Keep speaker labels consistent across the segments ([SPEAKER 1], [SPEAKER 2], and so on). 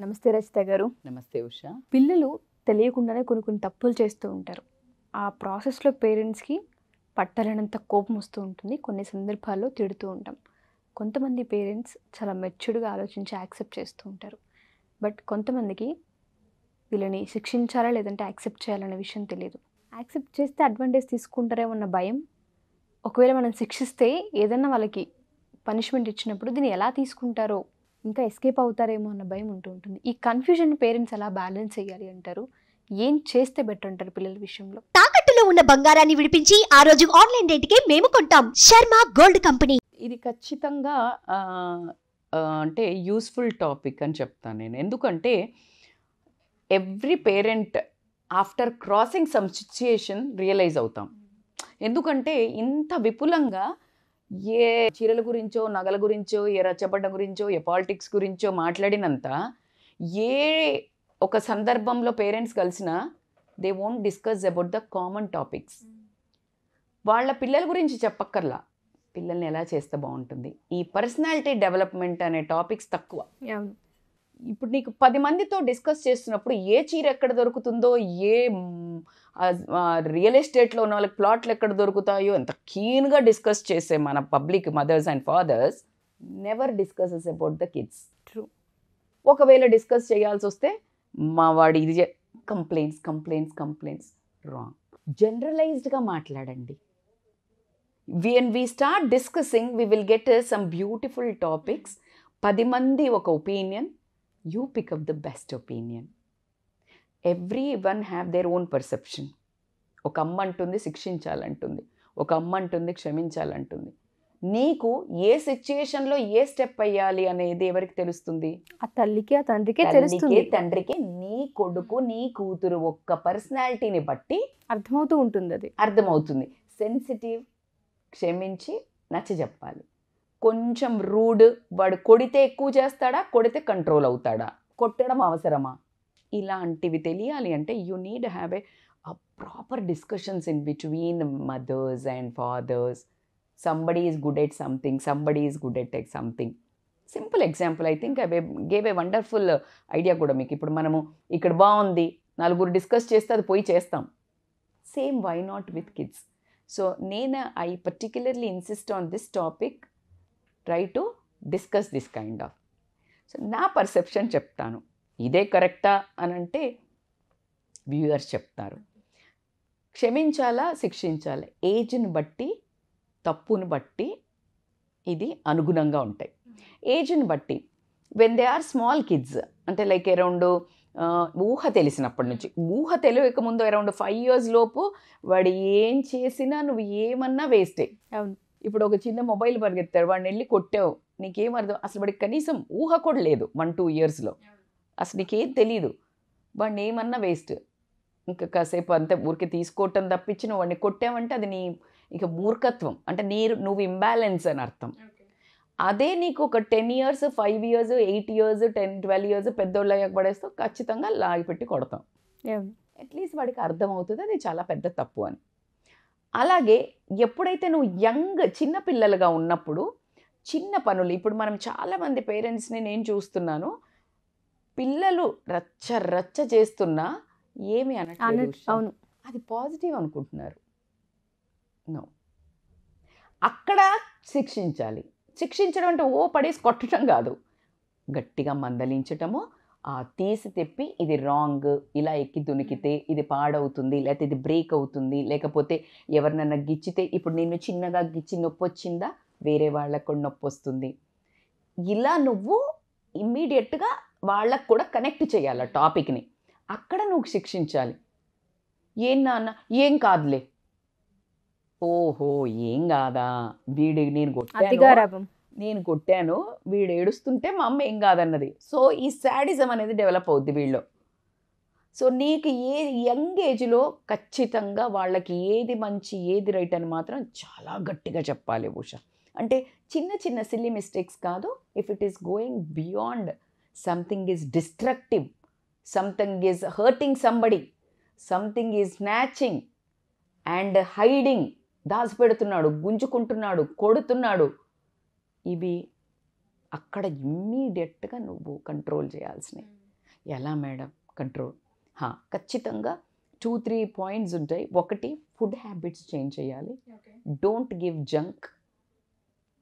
[SPEAKER 1] నమస్తే రచిత గారు.
[SPEAKER 2] నమస్తే ఉషా.
[SPEAKER 1] పిల్లలు తెలియకుండానే కొన్ని తప్పులు చేస్తూ ఉంటారు. ఆ ప్రాసెస్లో పేరెంట్స్కి పట్టలేనంత కోపం వస్తూ ఉంటుంది. కొన్ని సందర్భాల్లో తిడుతూ ఉంటాం. కొంతమంది పేరెంట్స్ చాలా మెచ్యూర్డ్గా ఆలోచించి యాక్సెప్ట్ చేస్తూ ఉంటారు. బట్ కొంతమందికి వీళ్ళని శిక్షించాలా లేదంటే యాక్సెప్ట్ చేయాలనే విషయం తెలియదు. యాక్సెప్ట్ చేస్తే అడ్వాంటేజ్ తీసుకుంటారేమో అన్న భయం, ఒకవేళ మనం శిక్షిస్తే ఏదన్నా వాళ్ళకి పనిష్మెంట్ ఇచ్చినప్పుడు దీన్ని ఎలా తీసుకుంటారో, ఇంకా ఎస్కేప్ అవుతారేమో అన్న భయం ఉంటూ ఉంటుంది. ఈ కన్ఫ్యూజన్ పేరెంట్స్ ఎలా బ్యాలెన్స్ చేయాలి అంటారు? ఏం చేస్తే బెటర్ అంటారు పిల్లల విషయంలో?
[SPEAKER 3] తాకట్టులో ఉన్న బంగారాన్ని విడిపించి ఆ రోజు ఆన్లైన్ రేటుకే మేము కొంటాం. Sharma gold company.
[SPEAKER 2] ఇది ఖచ్చితంగా అంటే యూస్ఫుల్ టాపిక్ అని చెప్తాను నేను. ఎందుకంటే every parent after crossing some situation realize అవుతాం. ఎందుకంటే ఇంత విపులంగా ఏ చీరల గురించో, నగల గురించో, ఏ రచ్చబండ గురించో, ఏ పాలిటిక్స్ గురించో మాట్లాడినంత ఏ ఒక సందర్భంలో పేరెంట్స్ కలిసినా they won't discuss about the common topics. వాళ్ళ పిల్లల గురించి చెప్పక్కర్లా, పిల్లల్ని ఎలా చేస్తే బాగుంటుంది, ఈ పర్సనాలిటీ డెవలప్మెంట్ అనే టాపిక్స్ తక్కువ. ఇప్పుడు నీకు 10 మందితో డిస్కస్ చేస్తున్నప్పుడు ఏ చీర ఎక్కడ దొరుకుతుందో, ఏ రియల్ ఎస్టేట్లో ఉన్న వాళ్ళకి ప్లాట్లు ఎక్కడ దొరుకుతాయో ఎంత కీన్గా డిస్కస్ చేసే మన public mothers and fathers never discusses about the kids.
[SPEAKER 1] True.
[SPEAKER 2] ఒకవేళ డిస్కస్ చేయాల్సి వస్తే మా వాడి ఇది కంప్లైంట్స్ రాంగ్. జనరలైజ్డ్గా మాట్లాడండి. when we start discussing we will get some beautiful topics. 10 మంది ఒక opinion, you pick up the best opinion. everyone have their own perception. ఒక అమ్మ అంటుంది శిక్షించాలంటుంది, ఒక అమ్మ అంటుంది క్షమించాలంటుంది. నీకు ఏ సిచ్యుయేషన్లో ఏ స్టెప్ అయ్యాలి అనేది ఎవరికి తెలుస్తుంది?
[SPEAKER 1] ఆ తల్లికి ఆ తండ్రికే తెలుస్తుంది.
[SPEAKER 2] తండ్రికి నీ కొడుకు నీ కూతురు ఒక్క పర్సనాలిటీని బట్టి
[SPEAKER 1] అర్థమవుతూ ఉంటుంది. అది
[SPEAKER 2] అర్థమవుతుంది. సెన్సిటివ్, క్షమించి నచ్చ చెప్పాలి. కొంచెం రూడ్, వాడు కొడితే ఎక్కువ చేస్తాడా, కొడితే కంట్రోల్ అవుతాడా, కొట్టడం అవసరమా, ఇలాంటివి తెలియాలి అంటే you need have a proper discussions in between mothers and fathers. Somebody is good at something, somebody is good at something. Simple example, I think I gave a wonderful idea కూడా మీకు. ఇప్పుడు మనము ఇక్కడ బాగుంది, నలుగురు డిస్కస్ చేస్తే అది పోయి చేస్తాం. Same why not with kids? So నేను I particularly insist on this topic, try to discuss this kind of. So నా పర్సెప్షన్ చెప్తాను, ఇదే కరెక్టా అని అంటే వ్యూయర్స్ చెప్తారు. క్షమించాలా శిక్షించాలా ఏజ్ని బట్టి, తప్పుని బట్టి ఇది అనుగుణంగా ఉంటాయి. ఏజ్ని బట్టి when they are small kids, అంటే లైక్ అరౌండ్ ఊహ తెలిసినప్పటి నుంచి, ఊహ తెలియక ముందు అరౌండ్ 5 years లోపు వాడు ఏం చేసినా నువ్వు ఏమన్నా వేస్టే.
[SPEAKER 1] అవును.
[SPEAKER 2] ఇప్పుడు ఒక చిన్న మొబైల్ పరిగెత్తాడు, వాడిని వెళ్ళి కొట్టావు, నీకేం అర్థం? అసలు వాడికి కనీసం ఊహ కూడా లేదు 1-2 yearsలో, అసలు నీకేం తెలీదు, వాడిని ఏమన్నా వేస్ట్. ఇంకా కాసేపు అంతే ఊరికి తీసుకోవటం తప్పించి నువ్వు వాడిని కొట్టావంటే అది నీ ఇక మూర్ఖత్వం, అంటే నువ్వు ఇంబ్యాలెన్స్ అని అర్థం. అదే నీకు ఒక 10 years, 5 years, 8 years, 10-12 years పెద్దోళ్ళు అయ్యాక పడేస్తావు, ఖచ్చితంగా లాగి పెట్టి కొడతాం. అట్లీస్ట్ వాడికి అర్థమవుతుంది అది చాలా పెద్ద తప్పు అని. అలాగే ఎప్పుడైతే నువ్వు చిన్న పిల్లలుగా ఉన్నప్పుడు చిన్న పనులు, ఇప్పుడు మనం చాలామంది పేరెంట్స్ని నేను చూస్తున్నాను, పిల్లలు రచ్చ చేస్తున్నా ఏమి అనట్లేదు.
[SPEAKER 1] అవును,
[SPEAKER 2] అది పాజిటివ్ అనుకుంటున్నారు. నో, అక్కడ శిక్షించాలి. శిక్షించడం అంటే ఓ పడేసి కొట్టడం కాదు, గట్టిగా మందలించటము, తీసి తెప్పి ఇది రాంగ్, ఇలా ఎక్కి దునికితే ఇది పాడవుతుంది, లేకపోతే ఇది బ్రేక్ అవుతుంది, లేకపోతే ఎవరినన్నా గిచ్చితే, ఇప్పుడు నిన్ను చిన్నగా గిచ్చి నొప్పి వచ్చిందా, వేరే వాళ్ళకు కూడా నొప్పి వస్తుంది. ఇలా నువ్వు ఇమ్మీడియట్గా వాళ్ళకు కూడా కనెక్ట్ చేయాలి టాపిక్ని. అక్కడ నువ్వు శిక్షించాలి. ఏం నాన్న, ఏం కాదులే, ఓహో ఏం కాదా, వీడి నేను కొట్టాను, వీడు ఏడుస్తుంటే మా అమ్మ ఏం కాదన్నది. సో ఈ శాడిజం అనేది డెవలప్ అవుద్ది వీళ్ళు. సో నీకు యంగ్ ఏజ్లో ఖచ్చితంగా వాళ్ళకి ఏది మంచి ఏది రైట్ అని మాత్రం చాలా గట్టిగా చెప్పాలి ఉష. అంటే చిన్న సిల్లీ మిస్టేక్స్ కాదు, if it is going beyond, something is destructive, something is hurting somebody, something is snatching and hiding, దాచిపెడుతున్నాడు, గుంజుకుంటున్నాడు, కొడుతున్నాడు, ఇవి అక్కడ ఇమ్మీడియట్గా నువ్వు కంట్రోల్ చేయాల్సినవి. ఎలా మేడం కంట్రోల్? ఖచ్చితంగా 2-3 పాయింట్స్ ఉంటాయి. ఒకటి, ఫుడ్ హ్యాబిట్స్ చేంజ్ చేయాలి. Don't give junk.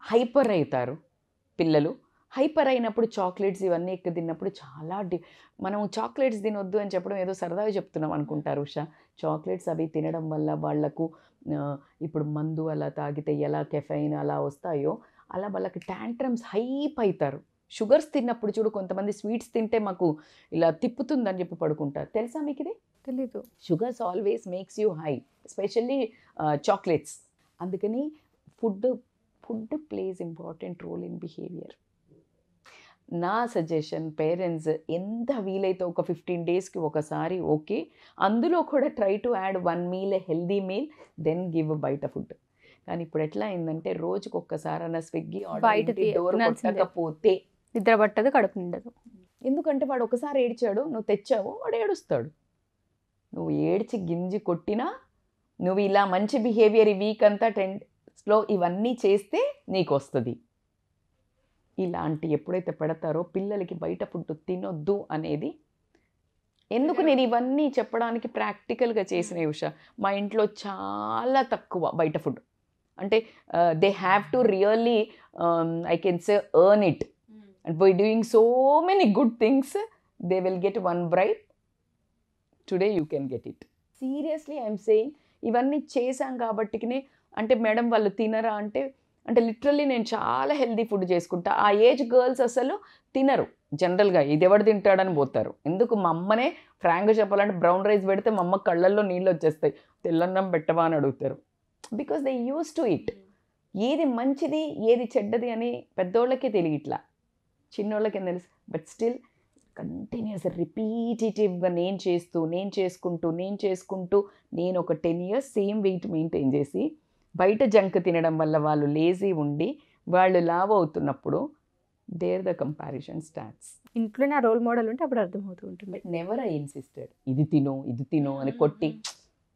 [SPEAKER 2] హైపర్ అవుతారు పిల్లలు. హైపర్ అయినప్పుడు చాక్లెట్స్ ఇవన్నీ ఎక్కువ తిన్నప్పుడు చాలా మనం చాక్లెట్స్ తినొద్దు అని చెప్పడం ఏదో సరదాగా చెప్తున్నాం అనుకుంటారు ఉషా. చాక్లెట్స్ అవి తినడం వల్ల వాళ్లకు ఇప్పుడు మందు అలా తాగితే ఎలా కెఫైన్ అలా వస్తాయో అలా వాళ్ళకి ట్యాంట్రమ్స్ హైప్ అవుతారు. షుగర్స్ తిన్నప్పుడు చూడు, కొంతమంది స్వీట్స్ తింటే మాకు ఇలా తిప్పుతుందని చెప్పి పడుకుంటారు. తెలుసా మీకు ఇది?
[SPEAKER 1] తెలీదు.
[SPEAKER 2] Sugars always makes you high, especially chocolates. అందుకని food plays important role in behaviour. నా సజెషన్, పేరెంట్స్ ఎంత వీలైతే ఒక 15 డేస్కి ఒకసారి ఓకే, అందులో కూడా try to add 1 meal healthy meal, then give బయట ఫుడ్. కానీ ఇప్పుడు ఎట్లా అయిందంటే రోజుకి ఒక్కసారైనా స్విగ్గీ ఆర్డర్ డోర్ కొట్టకపోతే
[SPEAKER 1] నిద్ర పట్టదు, కడుపు నిండదు.
[SPEAKER 2] ఎందుకంటే వాడు ఒకసారి ఏడ్చాడు, నువ్వు తెచ్చావు, వాడు ఏడుస్తాడు. నువ్వు ఏడ్చి గింజి కొట్టినా నువ్వు ఇలా మంచి బిహేవియర్ ఈ వీక్ అంతా 10 డేస్లో ఇవన్నీ చేస్తే నీకు వస్తుంది. ఇలాంటి ఎప్పుడైతే పెడతారో పిల్లలకి బయట ఫుడ్ తినొద్దు అనేది. ఎందుకు నేను ఇవన్నీ చెప్పడానికి ప్రాక్టికల్గా చేసిన ఉషా. మా ఇంట్లో చాలా తక్కువ బయట ఫుడ్. అంటే they have to really I can say earn it. And by doing so many good things, they will get one bribe. Today you can get it. Seriously, I am saying, ఇవన్నీ చేశాం కాబట్టికి అంటే madam వాళ్ళు తినరా అంటే literally నేను చాలా healthy food చేసుకుంటా. ఆ ఏజ్ గర్ల్స్ అసలు తినరు జనరల్గా. ఇది ఎవడు తింటాడని పోతారు. ఎందుకు మా అమ్మనే ఫ్రాంక్గా చెప్పాలంటే బ్రౌన్ రైస్ పెడితే మా అమ్మ కళ్ళల్లో నీళ్ళు వచ్చేస్తాయి, తెల్లన్నం పెట్టవా అని అడుగుతారు. Because they use to it. ఏది మంచిది ఏది చెడ్డది అని పెద్దోళ్ళకే తెలియట్లా, చిన్నోళ్ళకి ఏం తెలుసు. బట్ స్టిల్ కంటిన్యూస్ రిపీటేటివ్గా నేను చేసుకుంటూ నేను ఒక 10 years సేమ్ వెయిట్ మెయింటైన్ చేసి బయట జంక్ తినడం వల్ల వాళ్ళు లేజీ ఉండి వాళ్ళు లావ్ అవుతున్నప్పుడు దేర్ ద కంపారిజన్ స్టార్ట్స్.
[SPEAKER 1] ఇంట్లో నా రోల్ మోడల్ ఉంటే అప్పుడు అర్థమవుతూ ఉంటుంది.
[SPEAKER 2] బట్ నెవర్ ఐ ఇన్సిస్టెడ్ ఇది తిను అని కొట్టి.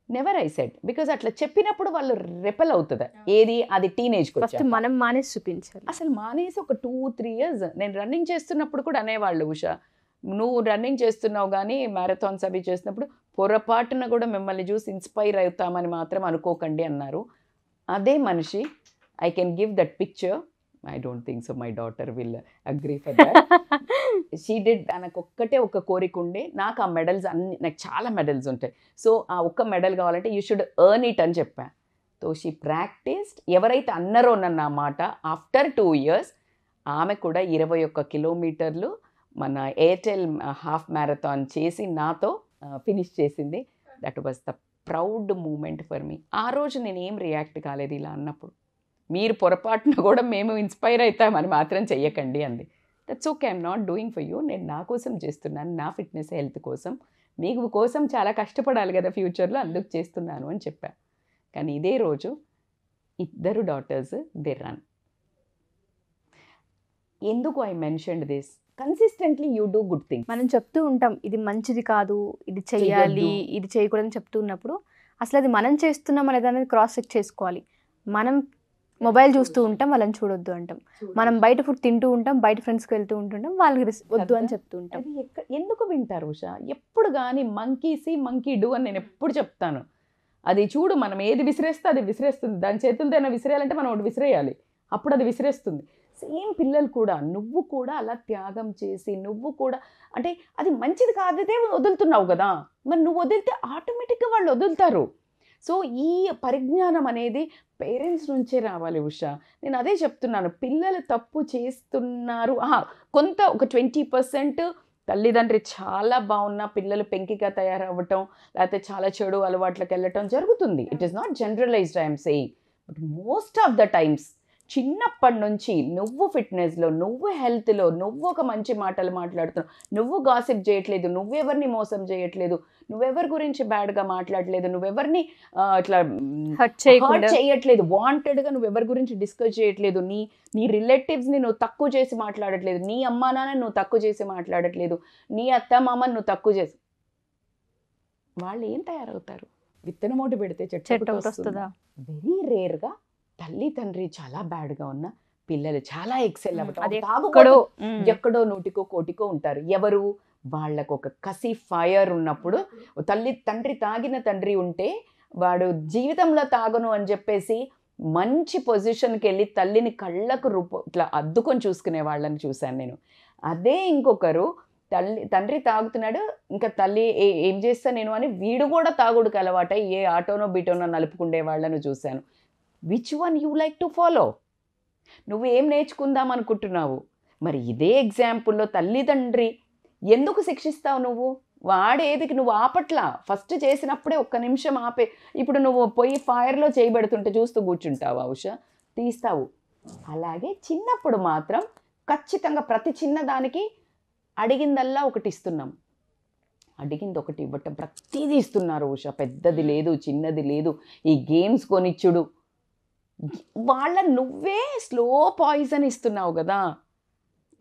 [SPEAKER 2] నెవర్ ఐ సెడ్, బికాజ్ అట్లా చెప్పినప్పుడు వాళ్ళు రెపెల్ అవుతుంది. ఏది అది టీనేజ్కి
[SPEAKER 1] ఫస్ట్ మనం మానేసి చూపించాలి.
[SPEAKER 2] అసలు మానేసి ఒక 2-3 years నేను రన్నింగ్ చేస్తున్నప్పుడు కూడా అనేవాళ్ళు, ఉషా నువ్వు రన్నింగ్ చేస్తున్నావు కానీ మ్యారథాన్స్ అవి చేసినప్పుడు పొరపాటున కూడా మిమ్మల్ని చూసి ఇన్స్పైర్ అవుతామని మాత్రం అనుకోకండి అన్నారు. అదే మనిషి, I can give that picture. I don't think so my daughter will agree for that. She did. నాకు ఒక్కటే ఒక కోరిక ఉండే, నాకు ఆ మెడల్స్ అన్ని, నాకు చాలా మెడల్స్ ఉంటాయి, సో ఆ ఒక్క మెడల్ కావాలంటే యూ షుడ్ ఎర్న్ ఇట్ అని చెప్పా. So she practised. ఎవరైతే అన్నారో నన్ను ఆ మాట, ఆఫ్టర్ 2 years ఆమె కూడా 21 కిలోమీటర్లు మన ఎయిర్టెల్ హాఫ్ మ్యారథాన్ చేసి నాతో ఫినిష్ చేసింది. That was the proud moment for me. ఆ రోజు నేను ఏం రియాక్ట్ కాలేదు ఇలా అన్నప్పుడు. మీరు పొరపాటున కూడా మేము ఇన్స్పైర్ అవుతామని మాత్రం చెయ్యకండి అంది. That's okay, I'm not doing for you. నేను నా కోసం చేస్తున్నాను, నా ఫిట్నెస్ హెల్త్ కోసం. మీకు కోసం చాలా కష్టపడాలి కదా ఫ్యూచర్లో, అందుకు చేస్తున్నాను అని చెప్పా. కానీ ఇదే రోజు 2 daughters దే రన్. ఎందుకు I mentioned this? Consistently you do good things.
[SPEAKER 1] మనం చెప్తూ ఉంటాం ఇది మంచిది కాదు, ఇది చెయ్యాలి, ఇది చేయకూడదని చెప్తూ ఉన్నప్పుడు అసలు అది మనం చేస్తున్నాం అనేది అనేది క్రాస్ చెక్ చేసుకోవాలి. మనం మొబైల్ చూస్తూ ఉంటాం, వాళ్ళని చూడొద్దు అంటాం. మనం బయట ఫుడ్ తింటూ ఉంటాం, బయట ఫ్రెండ్స్కి వెళ్తూ ఉంటుంటాం, వాళ్ళకి వద్దు అని చెప్తూ ఉంటాం.
[SPEAKER 2] అది ఎందుకు వింటారు ఉషా? ఎప్పుడు కానీ మంకీ సీ మంకీ డూ అని నేను ఎప్పుడు చెప్తాను. అది చూడు, మనం ఏది విసిరేస్తే అది విసిరేస్తుంది. దాని చేతులతో అయినా విసిరేయాలంటే మనం ఒకటి విసిరేయాలి, అప్పుడు అది విసిరేస్తుంది. సేమ్ పిల్లలు కూడా, నువ్వు కూడా అలా త్యాగం చేసి నువ్వు కూడా అంటే అది మంచిది కాదే వదులుతున్నావు కదా, మరి నువ్వు వదిలితే ఆటోమేటిక్గా వాళ్ళు వదులుతారు. సో ఈ పరిజ్ఞానం అనేది పేరెంట్స్ నుంచే రావాలి ఉషా. నేను అదే చెప్తున్నాను, పిల్లలు తప్పు చేస్తున్నారు. కొంత ఒక 20% తల్లిదండ్రి చాలా బాగున్నా పిల్లలు పెంకిగా తయారవ్వటం, లేకపోతే చాలా చెడు అలవాట్లకు వెళ్ళటం జరుగుతుంది. It is not generalised, I'm saying. But most of the times చిన్నప్పటి నుంచి నువ్వు ఫిట్నెస్లో, నువ్వు హెల్త్లో, నువ్వు ఒక మంచి మాటలు మాట్లాడుతున్నావు, నువ్వు గాసిప్ చేయట్లేదు, నువ్వెవరిని మోసం చేయట్లేదు, నువ్వెవరి గురించి బ్యాడ్గా మాట్లాడలేదు, నువ్వెవరిని ఇట్లా హర్ట్ చేయట్లేదు, వాంటెడ్గా నువ్వెవరి గురించి డిస్కస్ చేయట్లేదు, నీ రిలేటివ్స్ని నువ్వు తక్కువ చేసి మాట్లాడట్లేదు, నీ అమ్మా నాన్న నువ్వు తక్కువ చేసి మాట్లాడట్లేదు, నీ అత్త మామని నువ్వు తక్కువ చేసి, వాళ్ళు ఏం తయారవుతారు? విత్తనమోటి పెడితే చెట్టు వస్తుందా? వెరీ రేర్గా తల్లి తండ్రి చాలా బ్యాడ్గా ఉన్న పిల్లలు చాలా ఎక్సెల్ అవ్వటం, ఎక్కడో 100కో 100కో ఉంటారు. ఎవరు? వాళ్ళకు ఒక కసి ఫైర్ ఉన్నప్పుడు తండ్రి తాగిన తండ్రి ఉంటే వాడు జీవితంలో తాగను అని చెప్పేసి మంచి పొజిషన్కి వెళ్ళి తల్లిని కళ్ళకు ఇట్లా అద్దుకొని చూసుకునే వాళ్ళని చూశాను నేను. అదే ఇంకొకరు తండ్రి తాగుతున్నాడు, ఇంకా తల్లి ఏం చేస్తా నేను అని వీడు కూడా తాగుడుకు అలవాటై ఏ ఆటోనో బీటోనో నలుపుకుండే వాళ్ళను చూశాను. Which one you like to follow? నువ్వు ఏం నేర్చుకుందాం అనుకుంటున్నావు? మరి ఇదే ఎగ్జాంపుల్లో తల్లిదండ్రి ఎందుకు శిక్షిస్తావు నువ్వు? వాడేదికి నువ్వు ఆపట్లా, ఫస్ట్ చేసినప్పుడే ఒక్క నిమిషం ఆపే. ఇప్పుడు నువ్వు పోయి ఫైర్లో చేయబెడుతుంటే చూస్తూ కూర్చుంటావు, ఉషా తీస్తావు. అలాగే చిన్నప్పుడు మాత్రం ఖచ్చితంగా ప్రతి చిన్నదానికి అడిగిందల్లా ఒకటి ఇస్తున్నాం, అడిగింది ఒకటి ఇవ్వటం, ప్రతిదీ ఇస్తున్నారు ఉషా. పెద్దది లేదు చిన్నది లేదు. ఈ గేమ్స్ కొనిచ్చుడు, నువ్వే స్లో పాయిజన్ ఇస్తున్నావు కదా.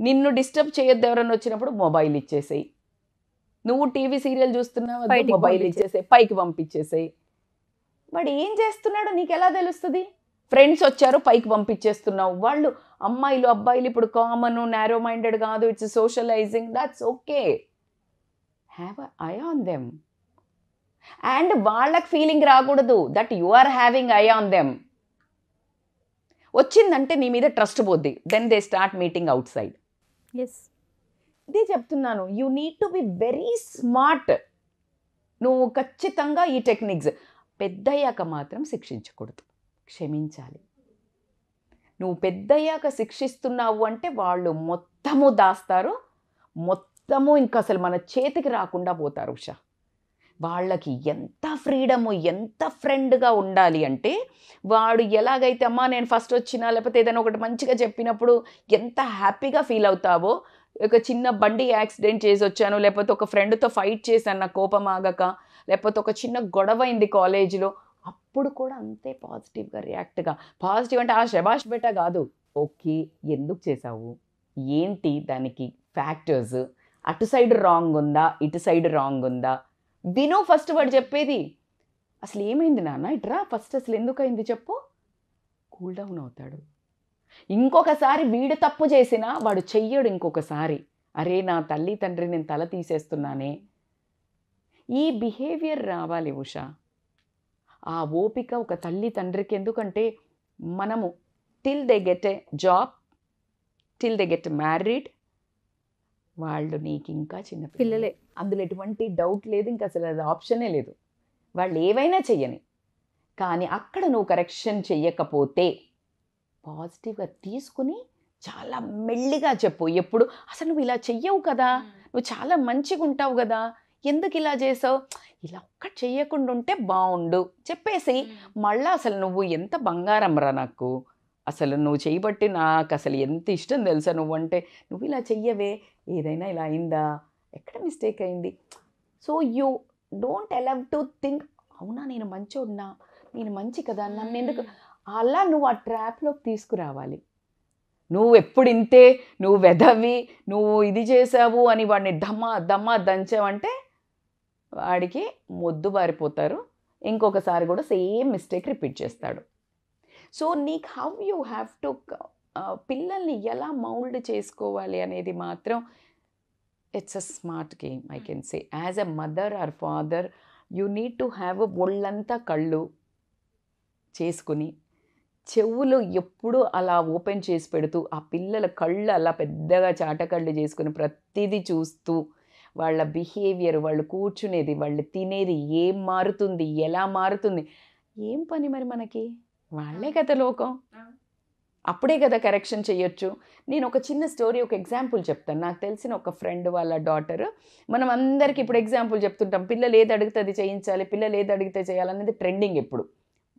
[SPEAKER 2] నిన్ను డిస్టర్బ్ చేయొద్దు ఎవరన్నా వచ్చినప్పుడు మొబైల్ ఇచ్చేసేయి. నువ్వు టీవీ సీరియల్ చూస్తున్నావు, మొబైల్ ఇచ్చేసేయి, పైకి పంపించేసేయి. వాడు ఏం చేస్తున్నాడో నీకు ఎలా తెలుస్తుంది? ఫ్రెండ్స్ వచ్చారు పైకి పంపించేస్తున్నావు. వాళ్ళు అమ్మాయిలు అబ్బాయిలు ఇప్పుడు కామన్ నారో మైండెడ్ కాదు, it's socialising, that's okay. Have eye on them. And వాళ్ళకి ఫీలింగ్ రాకూడదు that you are having eye on them. వచ్చిందంటే నీ మీద ట్రస్ట్ పోద్ది. Then they start meeting outside. ఇదే చెప్తున్నాను, you need to be very smart. నువ్వు ఖచ్చితంగా ఈ టెక్నిక్స్ పెద్దయ్యాక మాత్రం శిక్షించకూడదు, క్షమించాలి. నువ్వు పెద్దయ్యాక శిక్షిస్తున్నావు అంటే వాళ్ళు మొత్తము దాస్తారు, మొత్తము ఇంకా అసలు మన చేతికి రాకుండా పోతారు ఉషా. వాళ్ళకి ఎంత ఫ్రీడము, ఎంత ఫ్రెండ్గా ఉండాలి అంటే వాడు ఎలాగైతే అమ్మా నేను ఫస్ట్ వచ్చినా లేకపోతే ఏదైనా ఒకటి మంచిగా చెప్పినప్పుడు ఎంత హ్యాపీగా ఫీల్ అవుతావో, ఒక చిన్న బండి యాక్సిడెంట్ చేసి వచ్చాను, లేకపోతే ఒక ఫ్రెండ్తో ఫైట్ చేశాను నా కోపం ఆగక, లేకపోతే ఒక చిన్న గొడవ అయింది కాలేజీలో, అప్పుడు కూడా అంతే పాజిటివ్గా రియాక్ట్గా. పాజిటివ్ అంటే ఆ శబాష్ బెటా కాదు, ఓకే ఎందుకు చేసావు, ఏంటి దానికి ఫ్యాక్టర్స్, అటు సైడ్ రాంగ్ ఉందా ఇటు సైడ్ రాంగ్ ఉందా విను. ఫస్ట్ వాడు చెప్పేది అసలు ఏమైంది నాన్న ఇట్రా, ఫస్ట్ అసలు ఎందుకు అయింది చెప్పు, కూల్ డౌన్ అవుతాడు. ఇంకొకసారి వీడు తప్పు చేసినా వాడు చెయ్యడు. ఇంకొకసారి అరే నా తల్లి తండ్రి నేను తల తీసేస్తున్నానే, ఈ బిహేవియర్ రావాలి ఉషా. ఆ ఓపిక ఒక తల్లి తండ్రికి. ఎందుకంటే మనము till they get a job, till they get married, వాళ్ళు నీకు ఇంకా చిన్న పిల్లలే, అందులో ఎటువంటి డౌట్ లేదు, ఇంకా అసలు అది ఆప్షనే లేదు. వాళ్ళు ఏవైనా చెయ్యని, కానీ అక్కడ నువ్వు కరెక్షన్ చెయ్యకపోతే పాజిటివ్గా తీసుకుని చాలా మెల్లిగా చెప్పు. ఎప్పుడు అసలు నువ్వు ఇలా చెయ్యవు కదా, నువ్వు చాలా మంచిగా ఉంటావు కదా, ఎందుకు ఇలా చేసావు, ఇలా ఒక్కటి చెయ్యకుండా ఉంటే బాగుండు చెప్పేసి మళ్ళీ అసలు నువ్వు ఎంత బంగారం రా నాకు, అసలు నువ్వు చేయబట్టి నాకు అసలు ఎంత ఇష్టం తెలుసా నువ్వంటే, నువ్వు ఇలా చెయ్యవే, ఏదైనా ఇలా అయిందా, ఎక్కడ మిస్టేక్ అయింది. So you don't allow to think అవునా నేను మంచోడ్నా, నేను మంచి కదా, నన్ను ఎందుకు, అలా నువ్వు ఆ ట్రాప్లోకి తీసుకురావాలి. నువ్వు ఎప్పుడు ఇంతే, నువ్వు వెధవి, నువ్వు ఇది చేసావు అని వాడిని దమ్మా దంచావంటే వాడికి మొద్దు బారిపోతారు, ఇంకొకసారి కూడా సేమ్ మిస్టేక్ రిపీట్ చేస్తాడు. సో నీకు హౌ యూ హ్యావ్ టు పిల్లల్ని ఎలా మౌల్డ్ చేసుకోవాలి అనేది మాత్రం it's a smart game I can say. As a mother or father you need to have ఒళ్ళంతా కళ్ళు చేసుకుని చెవులు ఎప్పుడు అలా ఓపెన్ చేసి పెడుతూ ఆ పిల్లల కళ్ళు అలా పెద్దగా చాటకళ్ళు చేసుకుని ప్రతిదీ చూస్తూ వాళ్ళ బిహేవియర్, వాళ్ళు కూర్చునేది, వాళ్ళు తినేది ఏం మారుతుంది, ఎలా మారుతుంది, ఏం పని మరి మనకి, వాళ్ళే కదా లోకం, అప్పుడే కదా కరెక్షన్ చేయొచ్చు. నేను ఒక చిన్న స్టోరీ, ఒక ఎగ్జాంపుల్ చెప్తాను. నాకు తెలిసిన ఒక ఫ్రెండ్ వాళ్ళ డాటర్, మనం అందరికీ ఇప్పుడు ఎగ్జాంపుల్ చెప్తుంటాం, పిల్లలు ఏది అడిగితే అది చేయించాలి, పిల్లలు ఏది అడిగితే చేయాలనేది ట్రెండింగ్. ఎప్పుడు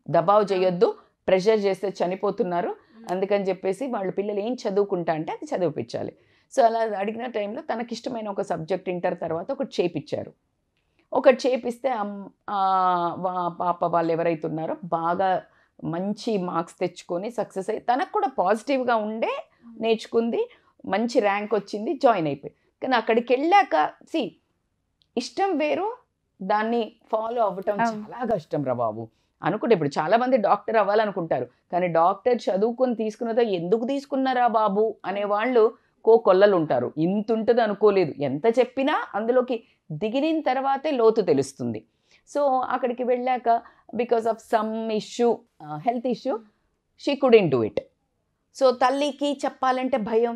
[SPEAKER 2] దబావు చేయొద్దు, ప్రెషర్ చేస్తే చనిపోతున్నారు, అందుకని చెప్పేసి వాళ్ళ పిల్లలు ఏం చదువుకుంటా అంటే అది చదివిపించాలి. సో అలా అడిగిన టైంలో తనకిష్టమైన ఒక సబ్జెక్ట్ ఇంటర్ తర్వాత ఒకటి చేయించారు. ఒకటి చేపిస్తే పాప వాళ్ళు ఎవరైతే ఉన్నారో బాగా మంచి మార్క్స్ తెచ్చుకొని సక్సెస్ అయ్యి తనకు కూడా పాజిటివ్గా ఉండే నేర్చుకుంది, మంచి ర్యాంక్ వచ్చింది, జాయిన్ అయిపోయి. కానీ అక్కడికి వెళ్ళాక ఇష్టం వేరు, దాన్ని ఫాలో అవ్వటం చాలా కష్టం రా బాబు. అనుకుంటే ఇప్పుడు చాలామంది డాక్టర్ అవ్వాలనుకుంటారు, కానీ డాక్టర్ చదువుకొని తీసుకున్నదో ఎందుకు తీసుకున్నారా బాబు అనేవాళ్ళు కొల్లలు ఉంటారు. ఇంత ఉంటుంది అనుకోలేదు. ఎంత చెప్పినా అందులోకి దిగిన తర్వాతే లోతు తెలుస్తుంది. సో అక్కడికి వెళ్ళాక because of some issue, health issue, she couldn't do it. So తల్లికి చెప్పాలంటే భయం,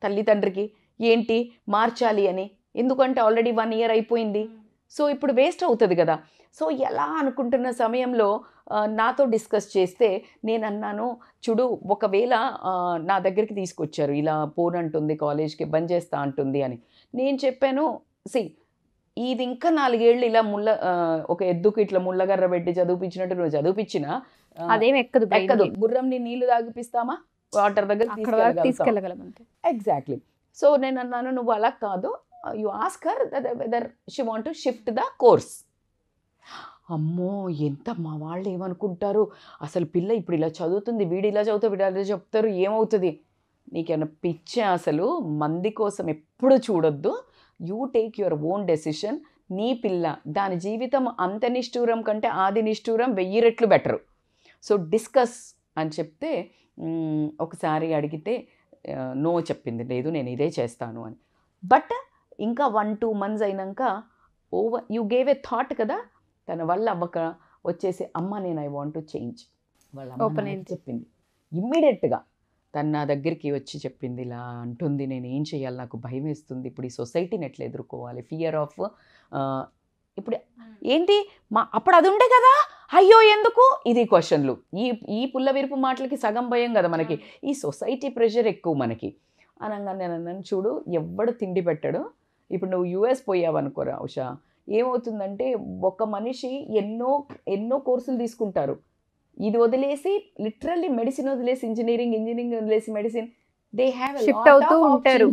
[SPEAKER 2] తల్లిదండ్రికి ఏంటి మార్చాలి అని. ఎందుకంటే ఆల్రెడీ 1 year అయిపోయింది. సో ఇప్పుడు వేస్ట్ అవుతుంది కదా. సో ఎలా అనుకుంటున్న సమయంలో నాతో డిస్కస్ చేస్తే నేను అన్నాను, చూడు ఒకవేళ నా దగ్గరికి తీసుకొచ్చారు, ఇలా పోనంటుంది కాలేజ్కి, బంద్ చేస్తా అంటుంది అని. నేను చెప్పాను, ఇది ఇంకా 4 ఏళ్ళు ఇలా ఒక ఎద్దుకు ఇట్లా ముళ్ళగర్ర పెట్టి చదివిపించినట్టు నువ్వు చదివిపించినా
[SPEAKER 1] అదేం ఎక్కదు.
[SPEAKER 2] గుర్రంని నీళ్లు తాగిపిస్తామా, వాటర్ దగ్గర
[SPEAKER 1] తీసుకెళ్ళగలం అంతే.
[SPEAKER 2] ఎగ్జాక్ట్లీ. సో నేను అన్నాను, నువ్వు అలా కాదు, you ask her whether she want to shift the course. అమ్మో ఎంత మా వాళ్ళు ఏమనుకుంటారు, అసలు పిల్ల ఇప్పుడు ఇలా చదువుతుంది, వీడు ఇలా చదువుతా, వీడు ఇలా చెప్తారు, ఏమవుతుంది. నీకేమైనా పిచ్చే, అసలు మంది కోసం ఎప్పుడు చూడొద్దు. You take your own decision. నీ పిల్ల, దాని జీవితం అంత నిష్ఠూరం కంటే ఆది నిష్ఠూరం 1000 రెట్లు బెటరు. సో డిస్కస్ అని చెప్తే ఒకసారి అడిగితే నో చెప్పింది, లేదు నేను ఇదే చేస్తాను అని. బట్ ఇంకా 1-2 months అయినాక యూ గేవ్ ఏ థాట్ కదా, తన వల్ల అవ్వక వచ్చేసి అమ్మ నేను ఐ వాంట్ టు చేంజ్ వాళ్ళ అమ్మ చెప్పింది. ఇమ్మీడియట్గా తను నా దగ్గరికి వచ్చి చెప్పింది, ఇలా అంటుంది, నేను ఏం చేయాలి, నాకు భయం వేస్తుంది, ఇప్పుడు ఈ సొసైటీని ఎట్లా ఎదుర్కోవాలి, ఫియర్ ఆఫ్ ఇప్పుడు ఏంటి అప్పుడు అది ఉండే కదా, అయ్యో ఎందుకు ఇది క్వశ్చన్లు. ఈ పుల్ల విరుపు మాటలకి సగం భయం కదా మనకి, ఈ సొసైటీ ప్రెషర్ ఎక్కువ మనకి అనగా నేను అన్నాను, చూడు ఎవ్వడు తిండి పెట్టాడు. ఇప్పుడు నువ్వు US పోయావనుకోరా ఉషా, ఏమవుతుందంటే ఒక మనిషి ఎన్నో కోర్సులు తీసుకుంటారు. ఇది వదిలేసి లిటరల్లీ మెడిసిన్ వదిలేసి ఇంజనీరింగ్ వదిలేసి మెడిసిన్, దే హ్యావ్
[SPEAKER 1] షిఫ్ట్ అవుతూ ఉంటారు,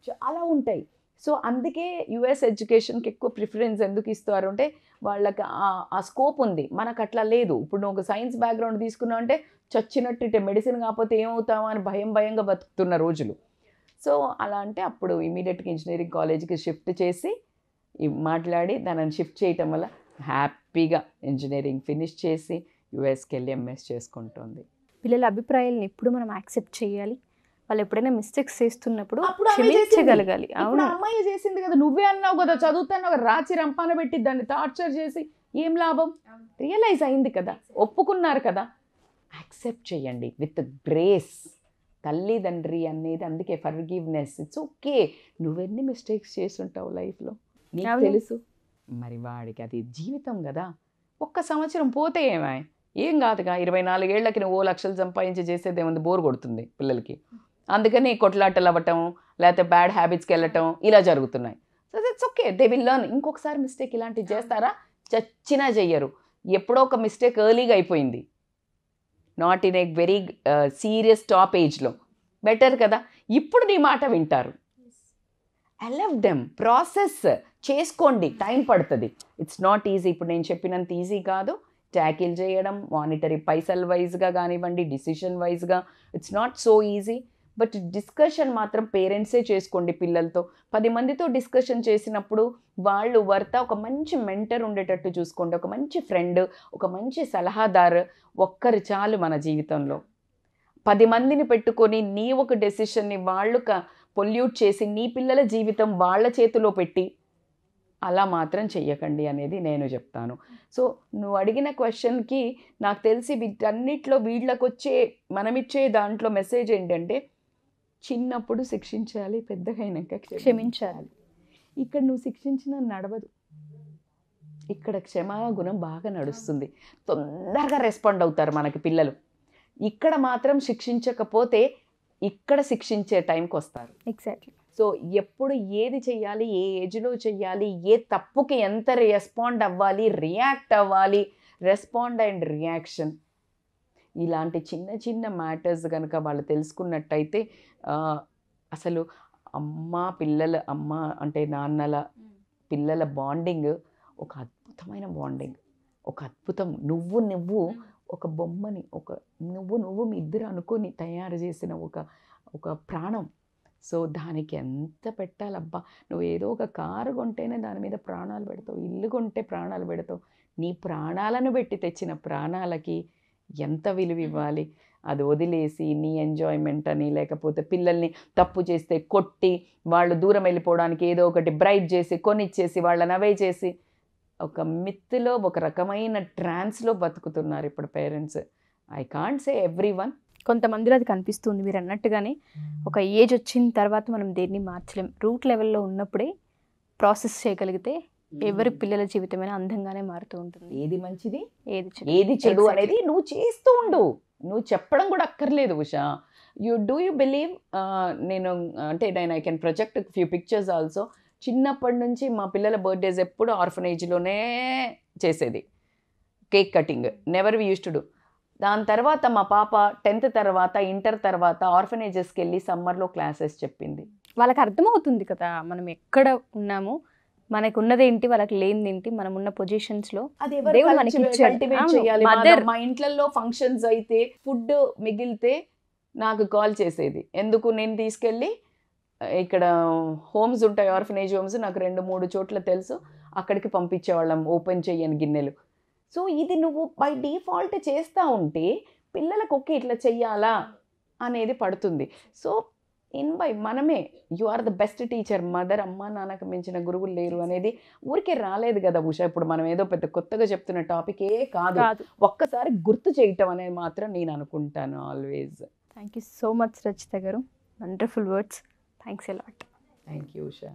[SPEAKER 2] చాలా ఉంటాయి. సో అందుకే US ఎడ్యుకేషన్కి ఎక్కువ ప్రిఫరెన్స్ ఎందుకు ఇస్తారు అంటే వాళ్ళకి ఆ స్కోప్ ఉంది, మనకు అట్లా లేదు. ఇప్పుడు నువ్వు ఒక సైన్స్ బ్యాక్గ్రౌండ్ తీసుకున్నావు అంటే చచ్చినట్టు ఇటే మెడిసిన్ కాకపోతే ఏమవుతావా అని భయంగా బతుకుతున్న రోజులు. సో అలా అంటే అప్పుడు ఇమీడియట్గా ఇంజనీరింగ్ కాలేజ్కి షిఫ్ట్ చేసి మాట్లాడి దానిని షిఫ్ట్ చేయటం వల్ల హ్యాపీగా ఇంజనీరింగ్ ఫినిష్ చేసి USకి వెళ్ళి MS చేసుకుంటుంది.
[SPEAKER 1] పిల్లల అభిప్రాయాలను ఎప్పుడు మనం యాక్సెప్ట్ చేయాలి, వాళ్ళు ఎప్పుడైనా మిస్టేక్స్ చేస్తున్నప్పుడు క్షమించగలగాలి. అవును,
[SPEAKER 2] అమ్మాయి చేసింది కదా, నువ్వే అన్నావు కదా, చదువుతాను ఒక రాచి రంపాన పెట్టి దాన్ని టార్చర్ చేసి ఏం లాభం, రియలైజ్ అయింది కదా, ఒప్పుకున్నారు కదా, యాక్సెప్ట్ చేయండి విత్ గ్రేస్. తల్లిదండ్రి అనేది అందుకే ఫర్గివ్నెస్. ఇట్స్ ఓకే, నువ్వెన్ని మిస్టేక్స్ చేస్తుంటావు లైఫ్లో నీకు తెలుసు. మరి వాడికి అది జీవితం కదా, 1 సంవత్సరం పోతే ఏం కాదుగా. 24 ఏళ్ళకి నువ్వు 1 లక్షలు సంపాదించి చేసేది ఏముంది, బోర్ కొడుతుంది పిల్లలకి. అందుకని కొట్లాటలు అవ్వటం, లేకపోతే బ్యాడ్ హ్యాబిట్స్కి వెళ్ళటం ఇలా జరుగుతున్నాయి. So that's okay, they will learn. ఇంకొకసారి మిస్టేక్ ఇలాంటివి చేస్తారా, చచ్చినా చెయ్యరు. ఎప్పుడో ఒక మిస్టేక్ ఎర్లీగా అయిపోయింది, not in a very serious top ఏజ్లో, బెటర్ కదా. ఇప్పుడు నీ మాట వింటారు. అలవ్ దెమ్, ప్రాసెస్ చేసుకోండి, టైం పడుతుంది. It's not easy. ఇప్పుడు నేను చెప్పినంత ఈజీ కాదు ట్యాకిల్ చేయడం, మానిటరీ పైసల్ వైజ్గా కానివ్వండి, డిసిషన్ వైజ్గా, it's not so easy. But discussion మాత్రం పేరెంట్సే చేసుకోండి పిల్లలతో. 10 మందితో డిస్కషన్ చేసినప్పుడు వాళ్ళు ఒక మంచి మెంటర్ ఉండేటట్టు చూసుకోండి, ఒక మంచి ఫ్రెండ్, ఒక మంచి సలహాదారు ఒక్కరు చాలు మన జీవితంలో. 10 మందిని పెట్టుకొని నీ ఒక డెసిషన్ని వాళ్ళు పొల్యూట్ చేసి నీ పిల్లల జీవితం వాళ్ళ చేతిలో పెట్టి అలా మాత్రం చెయ్యకండి అనేది నేను చెప్తాను. సో నువ్వు అడిగిన క్వశ్చన్కి నాకు తెలిసి వీటన్నిటిలో మనమిచ్చే దాంట్లో మెసేజ్ ఏంటంటే, చిన్నప్పుడు శిక్షించాలి, పెద్దగా అయినాక క్షమించాలి. ఇక్కడ నువ్వు శిక్షించిన నడవదు, ఇక్కడ క్షమాగుణం బాగా నడుస్తుంది, తొందరగా రెస్పాండ్ అవుతారు మనకి పిల్లలు. ఇక్కడ మాత్రం శిక్షించకపోతే ఇక్కడ శిక్షించే టైంకి వస్తారు.
[SPEAKER 1] ఎగ్జాక్ట్లీ.
[SPEAKER 2] సో ఎప్పుడు ఏది చెయ్యాలి, ఏ ఏజ్లో చెయ్యాలి, ఏ తప్పుకి ఎంత రెస్పాండ్ అవ్వాలి, రియాక్ట్ అవ్వాలి, రెస్పాండ్ అండ్ రియాక్షన్, ఇలాంటి చిన్న మ్యాటర్స్ కనుక వాళ్ళు తెలుసుకున్నట్టయితే అసలు అమ్మ అంటే నాన్నల పిల్లల బాండింగ్ ఒక అద్భుతమైన బాండింగ్, ఒక అద్భుతం. నువ్వు ఒక బొమ్మని, నువ్వు మీ ఇద్దరు అనుకొని తయారు చేసిన ఒక ప్రాణం. సో దానికి ఎంత పెట్టాలబ్బా. నువ్వు ఏదో ఒక కారు కొంటేనే దాని మీద ప్రాణాలు పెడతావు, ఇల్లు కొంటే ప్రాణాలు పెడతావు. నీ ప్రాణాలను పెట్టి తెచ్చిన ప్రాణాలకి ఎంత విలువ ఇవ్వాలి. అది వదిలేసి నీ ఎంజాయ్మెంట్ అని, లేకపోతే పిల్లల్ని తప్పు చేస్తే కొట్టి వాళ్ళు దూరం వెళ్ళిపోవడానికి ఏదో ఒకటి బ్రైట్ చేసి కొనిచ్చేసి వాళ్ళని అవే చేసి ఒక మిత్తులో ఒక రకమైన ట్రాన్స్లో బతుకుతున్నారు ఇప్పుడు parents. I can't say every one,
[SPEAKER 1] కొంతమందిలో అది కనిపిస్తుంది. మీరు అన్నట్టుగానే ఒక ఏజ్ వచ్చిన తర్వాత మనం దేన్ని మార్చలేం. రూట్ లెవెల్లో ఉన్నప్పుడే ప్రాసెస్ చేయగలిగితే ఎవరి పిల్లల జీవితమైనా అందంగానే మారుతూ ఉంటుంది.
[SPEAKER 2] ఏది మంచిది
[SPEAKER 1] ఏది
[SPEAKER 2] చెడు అనేది నువ్వు చేస్తూ ఉండు, నువ్వు చెప్పడం కూడా అక్కర్లేదు ఉషా. యూ బిలీవ్, నేను అంటే I can project few pictures also. చిన్నప్పటి నుంచి మా పిల్లల బర్త్డేస్ ఎప్పుడు ఆర్ఫనేజ్లోనే చేసేది, cake cutting never we use to do. దాని తర్వాత మా పాప 10th తర్వాత ఇంటర్ తర్వాత ఆర్ఫనేజెస్కి వెళ్ళి సమ్మర్లో క్లాసెస్ చెప్పింది.
[SPEAKER 1] వాళ్ళకి అర్థమవుతుంది కదా మనం ఎక్కడ ఉన్నాము, మనకు ఉన్నదేంటి, వాళ్ళకి లేనిదేంటి, మనం ఉన్న పొజిషన్స్లో
[SPEAKER 2] అది
[SPEAKER 1] దేవుడు మనకి ఇచ్చాడు.
[SPEAKER 2] కల్టివేట్ చేయాలి.
[SPEAKER 1] Mother.
[SPEAKER 2] మా ఇంట్లలో ఫంక్షన్స్ అయితే ఫుడ్ మిగిలితే నాకు కాల్ చేసేది. ఎందుకు నేను తీసుకెళ్ళి ఇక్కడ హోమ్స్ ఉంటాయి, ఆర్ఫనేజ్ హోమ్స్, నాకు 2-3 చోట్ల తెలుసు, అక్కడికి పంపించేవాళ్ళం ఓపెన్ చెయ్యని గిన్నెలు. సో ఇది నువ్వు బై డిఫాల్ట్ చేస్తూ ఉంటే పిల్లలకు ఓకే ఇట్లా చెయ్యాలా అనేది పడుతుంది. సో మనమే you are the best teacher. Mother, అమ్మ నాన్నకు మించిన గురువులు లేరు అనేది ఊరికే రాలేదు కదా ఉషా. ఇప్పుడు మనం ఏదో పెద్ద కొత్తగా చెప్తున్న టాపికే కాదు, ఒక్కసారి గుర్తు చేయటం అనేది మాత్రం నేను అనుకుంటాను always.
[SPEAKER 1] Thank you so much Rachita garu, wonderful words. Thanks a lot.
[SPEAKER 2] Thank you Usha.